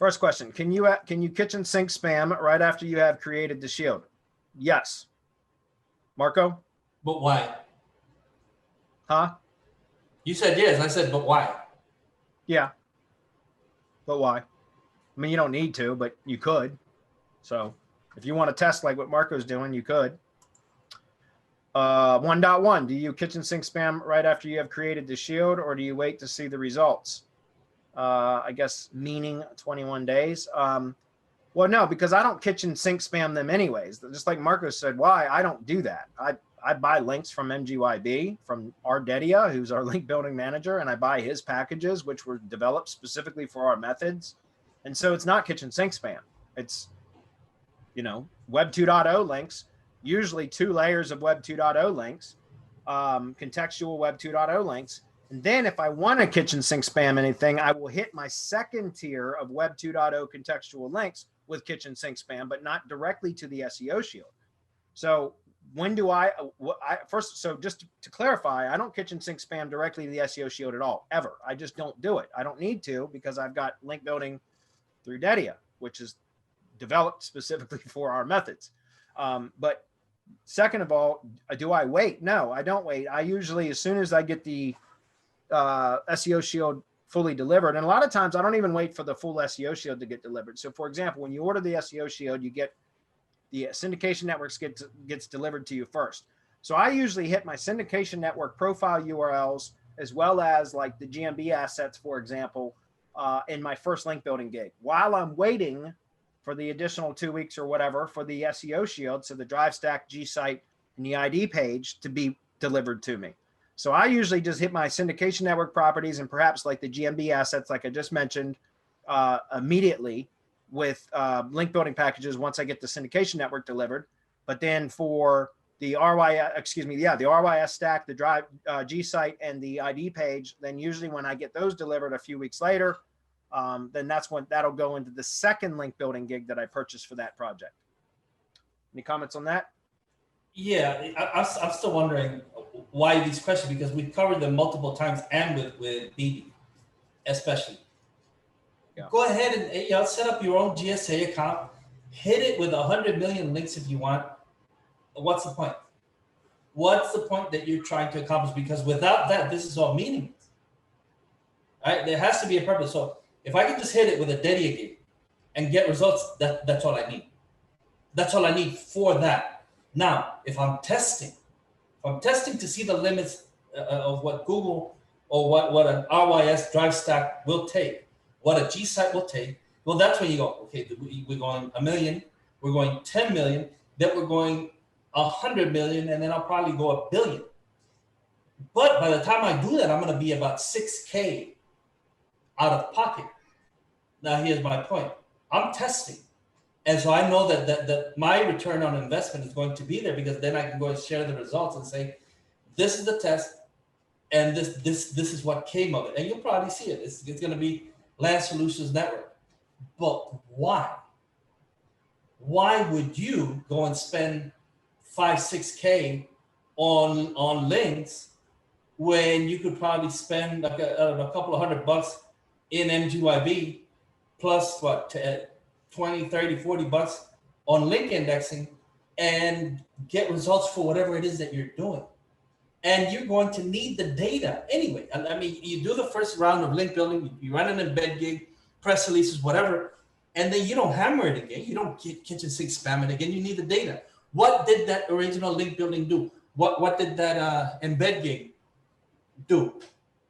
First question, can you kitchen sink spam right after you have created the shield? Yes. Marco? But why? Huh? You said yes. I said, but why? Yeah. But why? I mean, you don't need to, but you could. So if you want to test like what Marco's doing, you could. 1.1, do you kitchen sink spam right after you have created the shield, or do you wait to see the results? I guess meaning 21 days. Well, no, because I don't kitchen sink spam them anyways. Just like Marco said, why? I don't do that. I buy links from MGYB, from Ardedia, who's our link building manager, and I buy his packages, which were developed specifically for our methods. And so it's not kitchen sink spam. It's, Web 2.0 links, usually 2 layers of Web 2.0 links, contextual Web 2.0 links. And then if I want to kitchen sink spam anything, I will hit my second tier of Web 2.0 contextual links with kitchen sink spam, but not directly to the SEO shield. So when do so just to clarify, I don't kitchen sink spam directly to the SEO shield at all, ever. I just don't do it. I don't need to, because I've got link building through Dedia, which is developed specifically for our methods. But second of all, do I wait? No, I don't wait. I usually, as soon as I get the SEO shield fully delivered, and a lot of times I don't even wait for the full SEO shield to get delivered. So for example, when you order the SEO shield, you get the syndication networks gets delivered to you first. So I usually hit my syndication network profile URLs, as well as like the GMB assets, for example, in my first link building gig, while I'm waiting for the additional 2 weeks or whatever for the SEO shield, so the drive stack, G site, and the ID page to be delivered to me. So I usually just hit my syndication network properties and perhaps like the GMB assets, like I just mentioned, immediately with link building packages once I get the syndication network delivered. But then for the the RYS stack, the drive G site, and the ID page, then usually when I get those delivered a few weeks later, then that's when that'll go into the second link building gig that I purchased for that project. Any comments on that? Yeah, I'm still wondering why these questions, because we've covered them multiple times, and with BB especially. Yeah. Go ahead and set up your own GSA account, hit it with 100 million links if you want. What's the point? What's the point that you're trying to accomplish? Because without that, this is all meaningless. Right? There has to be a purpose. So if I can just hit it with a Dedia gig and get results, that's all I need. That's all I need for that. Now, if I'm testing to see the limits of what Google or what an RYS drive stack will take, what a G site will take, well, that's when you go, okay, we're going 1 million, we're going 10 million, then we're going 100 million, and then I'll probably go 1 billion. But by the time I do that, I'm going to be about 6K out of pocket. Now, here's my point. I'm testing. And so I know that my return on investment is going to be there, because then I can go and share the results and say, this is the test, and this is what came of it. And you'll probably see it. It's going to be Land Solutions Network. But why? Why would you go and spend 5-6K on links when you could probably spend like a couple of $100 in MGYB plus what, 20, 30, 40 bucks on link indexing and get results for whatever it is that you're doing? And you're going to need the data anyway. I mean, you do the first round of link building, you run an embed gig, press releases, whatever, and then you don't hammer it again. You don't kitchen sink spam it again. You need the data. What did that original link building do? What did that embed gig do?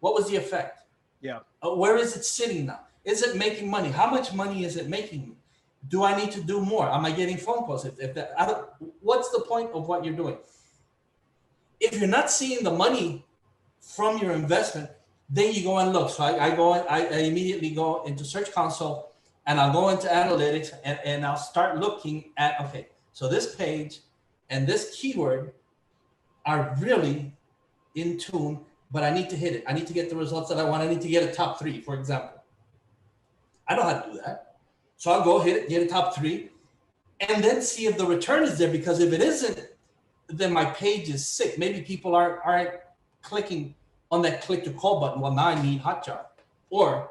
What was the effect? Yeah. Where is it sitting now? Is it making money? How much money is it making me? Do I need to do more? Am I getting phone calls? What's the point of what you're doing? If you're not seeing the money from your investment, then you go and look. So I immediately go into Search Console, and I'll go into analytics, and I'll start looking at, okay, so this page and this keyword are really in tune, but I need to hit it. I need to get the results that I want. I need to get a top 3, for example. I know how to do that. So I'll go hit it, get a top 3, and then see if the return is there, because if it isn't, then my page is sick. Maybe people aren't clicking on that click to call button. Well, now I need Hotjar or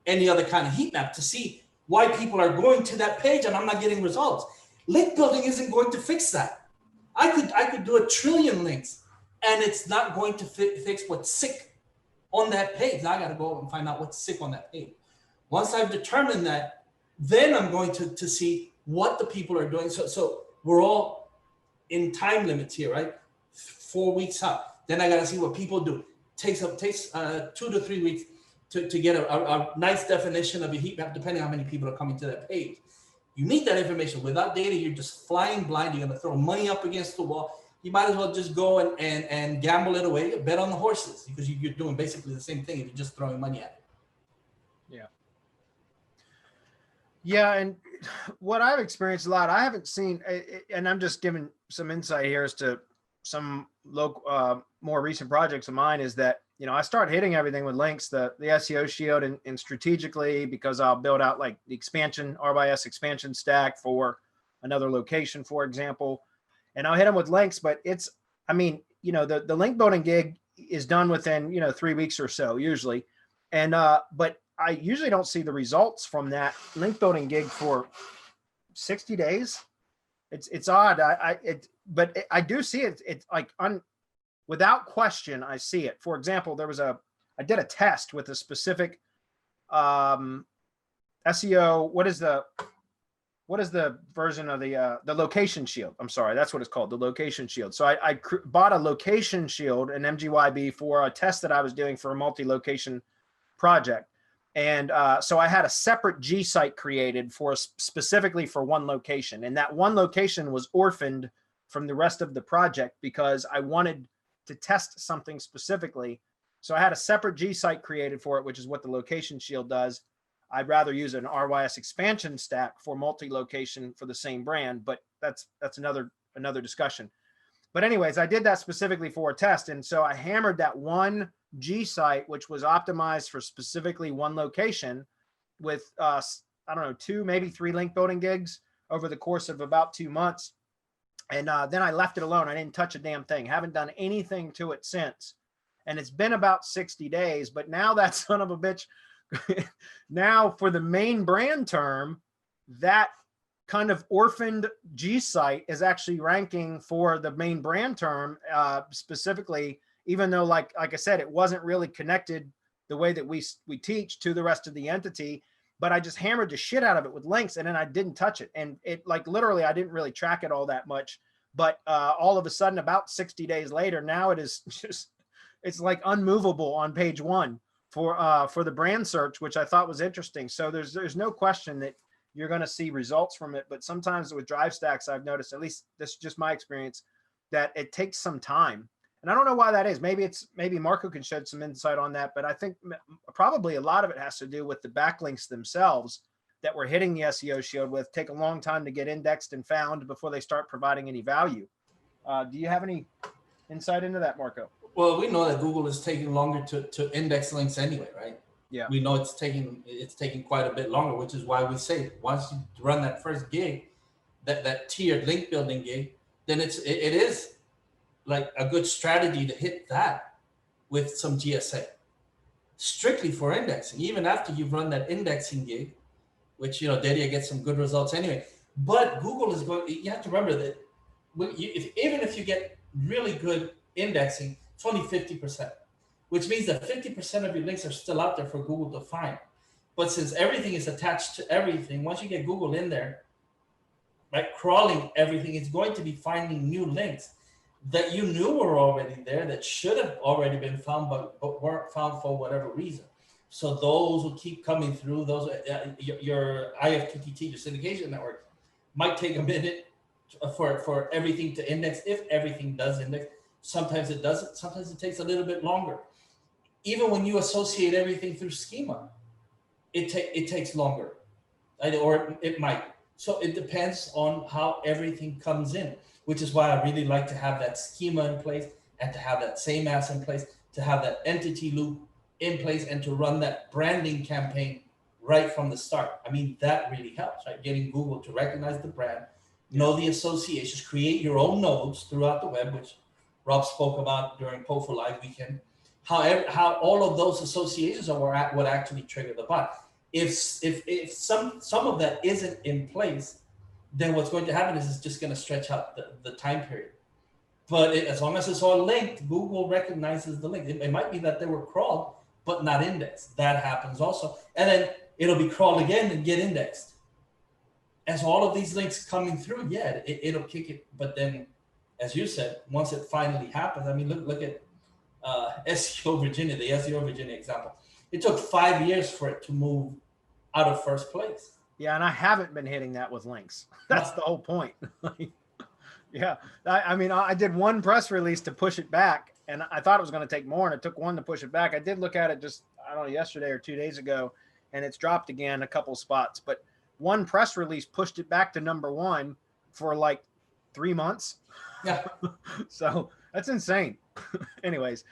any other kind of heat map to see why people are going to that page and I'm not getting results. Link building isn't going to fix that. I could do 1 trillion links and it's not going to fix what's sick on that page. Now I got to go and find out what's sick on that page. Once I've determined that, then I'm going to see what the people are doing. So we're all in time limits here, right? 4 weeks out. Then I got to see what people do. Takes 2 to 3 weeks to get a nice definition of your heat map, depending on how many people are coming to that page. You need that information. Without data, you're just flying blind. You're going to throw money up against the wall. You might as well just go and gamble it away, bet on the horses, because you're doing basically the same thing if you're just throwing money at it. Yeah. Yeah, and what I've experienced a lot, I haven't seen, and I'm just giving some insight here as to some local, more recent projects of mine, is that, you know, I start hitting everything with links, the SEO shield, and strategically, because I'll build out like the expansion, RYS expansion stack for another location, for example, and I'll hit them with links. But it's, I mean, you know, the link building gig is done within, you know, 3 weeks or so usually. And, but I usually don't see the results from that link building gig for 60 days. It's odd. But I do see it. It's like without question, I see it. For example, I did a test with a specific SEO. What is the version of the location shield? I'm sorry, that's what it's called, the location shield. So I bought a location shield, an MGYB, for a test that I was doing for a multi-location project. And so I had a separate G site created specifically for one location. And that one location was orphaned from the rest of the project because I wanted to test something specifically. So I had a separate G site created for it, which is what the location shield does. I'd rather use an RYS expansion stack for multi-location for the same brand, but that's another discussion. But anyways, I did that specifically for a test. And so I hammered that one G site, which was optimized for specifically one location, with, I don't know, 2, maybe 3 link building gigs over the course of about 2 months. And then I left it alone. I didn't touch a damn thing. Haven't done anything to it since. And it's been about 60 days, but now that son of a bitch, now for the main brand term, that kind of orphaned G site is actually ranking for the main brand term specifically, even though, like I said, it wasn't really connected the way that we teach to the rest of the entity. But I just hammered the shit out of it with links, and then I didn't touch it. And it, like, literally, I didn't really track it all that much. But all of a sudden, about 60 days later, now it is just, it's like unmovable on page 1 for the brand search, which I thought was interesting. So there's no question that you're going to see results from it. But sometimes with drive stacks, I've noticed, at least this is just my experience, that it takes some time. And I don't know why that is. Maybe Marco can shed some insight on that, but I think probably a lot of it has to do with the backlinks themselves that we're hitting the SEO shield with, take a long time to get indexed and found before they start providing any value. Do you have any insight into that, Marco? Well, we know that Google is taking longer to index links anyway, right? Yeah. We know it's taking quite a bit longer, which is why we say once you run that first gig, that tiered link building gig, then it is like a good strategy to hit that with some GSA, strictly for indexing, even after you've run that indexing gig, which, you know, Dedia gets some good results anyway. But Google is going, you have to remember that even if you get really good indexing, it's only 50%, which means that 50% of your links are still out there for Google to find. But since everything is attached to everything, once you get Google in there, right, crawling everything, it's going to be finding new links that you knew were already there, that should have already been found, but weren't found for whatever reason. So those will keep coming through. Those your IFTTT, your syndication network, might take a minute for everything to index, if everything does index. Sometimes it doesn't. Sometimes it takes a little bit longer. Even when you associate everything through schema, it takes longer, right? Or it might. So it depends on how everything comes in, which is why I really like to have that schema in place and to have that same ass in place, to have that entity loop in place, and to run that branding campaign right from the start. I mean, that really helps, right? Getting Google to recognize the brand, know the associations, create your own nodes throughout the web, which Rob spoke about during POFA Live weekend. How all of those associations are what actually trigger the bot. If some of that isn't in place, then what's going to happen is it's just going to stretch out the time period. But as long as it's all linked, Google recognizes the link. It might be that they were crawled, but not indexed. That happens also. And then it'll be crawled again and get indexed. As all of these links coming through, yeah, it'll kick it. But then, as you said, once it finally happens, I mean, look at SEO Virginia, the SEO Virginia example. It took 5 years for it to move out of first place. Yeah, and I haven't been hitting that with links. That's the whole point. Yeah, I mean, I did one press release to push it back, and I thought it was going to take more, and it took one to push it back. I did look at it just, I don't know, yesterday or 2 days ago, and it's dropped again a couple spots. But one press release pushed it back to #1 for like 3 months. Yeah. So that's insane. Anyways.